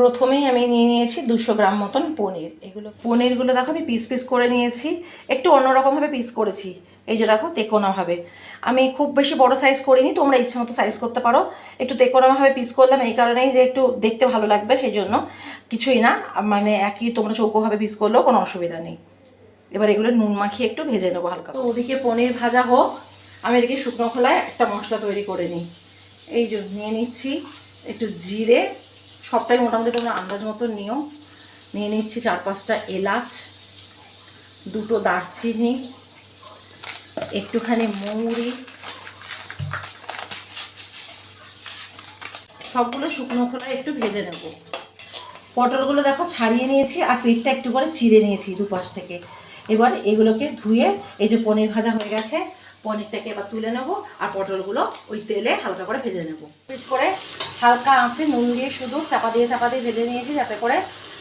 প্রথমেই আমি নিয়ে নিয়েছি 200 গ্রাম মতন পনির। এগুলো পনিরগুলো দেখো আমি পিস পিস করে নিয়েছি, একটু অন্যরকমভাবে পিস করেছি। এই যে দেখো তেকোনাভাবে, আমি খুব বেশি বড় সাইজ করিনি, তোমরা ইচ্ছে মতো সাইজ করতে পারো। একটু তেকোনাভাবে পিস করলাম এই কারণেই যে একটু দেখতে ভালো লাগবে, সেই জন্য। কিছুই না, মানে একই তোমরা চৌকোভাবে পিস করলেও কোনো অসুবিধা নেই। এবার এগুলো নুন মাখিয়ে একটু ভেজে নেবো হালকা। তো ওদিকে পনির ভাজা হোক, আমি এদিকে শুকনো খোলায় একটা মশলা তৈরি করে নিই। এই যে নিয়ে নিচ্ছি একটু জিরে, সবটাই মোটামুটি তোমরা আন্দাজ মতো নিও। নিয়ে নিচ্ছি 4-5টা এলাচ, 2টো দারচিনি, একটুখানি মৌরি, সবগুলো শুকনো খোলায় একটু ভেজে নেব। পটলগুলো দেখো ছাড়িয়ে নিয়েছি আর পেটটা একটু করে চিড়ে নিয়েছি দুপাশ থেকে। এবার এগুলোকে ধুয়ে, এই যে পনির ভাজা হয়ে গেছে, পনিরটাকে এবার তুলে নেব আর পটলগুলো ওই তেলে হালকা করে ভেজে নেব। পিস করে হালকা আঁচে নুন দিয়ে শুধু চাপা দিয়ে ভেজে নিয়েছি, যাতে করে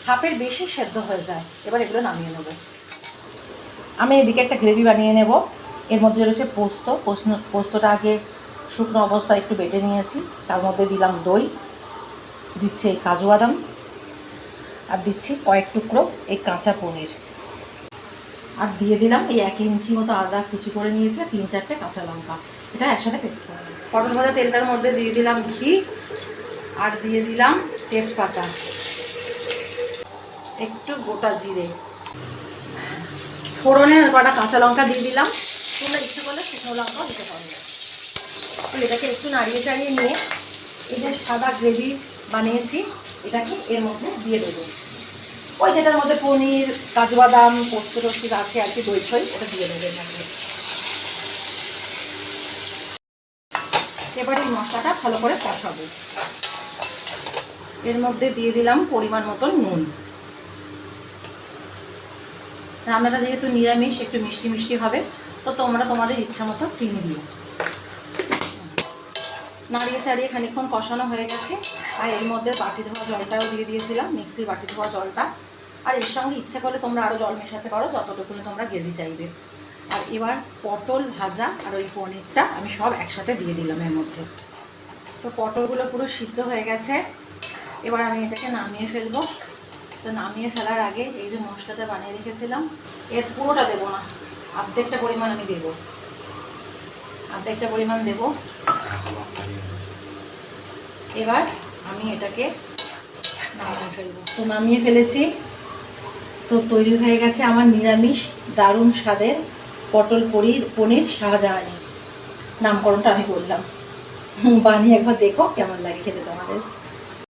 হাফের বেশি সেদ্ধ হয়ে যায়। এবার এগুলো নামিয়ে নেব। আমি এদিকে একটা গ্রেভি বানিয়ে নেব। এর মধ্যে রয়েছে পোস্তটা আগে শুকনো অবস্থায় একটু বেটে নিয়েছি, তার মধ্যে দিলাম দই, দিচ্ছি এই কাজু বাদাম, আর দিচ্ছি কয়েক টুকরো এই কাঁচা পনির, আর দিয়ে দিলাম এই 1 ইঞ্চি মতো আদা কুচি করে নিয়েছি, 3-4টে কাঁচা লঙ্কা। এটা একসাথে পেস্ট করে নেব। পটল ভাজা তেলটার মধ্যে দিয়ে দিলাম ঘি, আর দিয়ে দিলাম তেজপাতা, একটু গোটা জিরে, ফোড়নে কটা কাঁচা লঙ্কা দিয়ে দিলাম। তোমরা ইচ্ছে করলে শুকনো লঙ্কাও দিতে পারবে। তো এটাকে একটু নাড়িয়ে চাড়িয়ে নিয়ে এই যে সাদা গ্রেভি বানিয়েছি এটাকে এর মধ্যে দিয়ে দেবো। ওই যেটার মধ্যে পনির, কাজু বাদাম, পোস্ত টোস্ত আছে আর কি, দই ফই, ওটা দিয়ে দেবেন মধ্যে। এবার এই মশলাটা ভালো করে কষাবো। এর মধ্যে দিয়ে দিলাম পরিমাণ মতন নুন। রান্নাটা যেহেতু নিরামিষ, একটু মিষ্টি মিষ্টি হবে, তো তোমরা তোমাদের ইচ্ছা মতো চিনি দিও। নাড়িয়ে চাড়িয়ে খানিকক্ষণ কষানো হয়ে গেছে, আর এর মধ্যে বাটি ধোয়া জলটাও দিয়ে দিয়েছিলাম, মিক্সির বাটি ধোয়া জলটা। আর এর সঙ্গে ইচ্ছে করলে তোমরা আরও জল মেশাতে পারো, যতটুকুনি তোমরা গ্রেভি চাইবে। আর এবার পটল ভাজা আর ওই পনিরটা আমি সব একসাথে দিয়ে দিলাম এর মধ্যে। তো পটলগুলো পুরো সিদ্ধ হয়ে গেছে, এবার আমি এটাকে নামিয়ে ফেলবো। তো নামিয়ে ফেলার আগে এই যে মশলাটা বানিয়ে রেখেছিলাম, এর পুরোটা দেবো না, অর্ধেকটা পরিমাণ আমি দেবো, অর্ধেকটা পরিমাণ দেবো। এবার আমি এটাকে নামিয়ে ফেলবো। তো নামিয়ে ফেলেছি। তো তৈরি হয়ে গেছে আমার নিরামিষ দারুণ স্বাদের পটল পনির শাহজাহানি। নামকরণটা আমি বললাম, বানিয়ে একবার দেখো কেমন লাগে খেতে তোমাদের।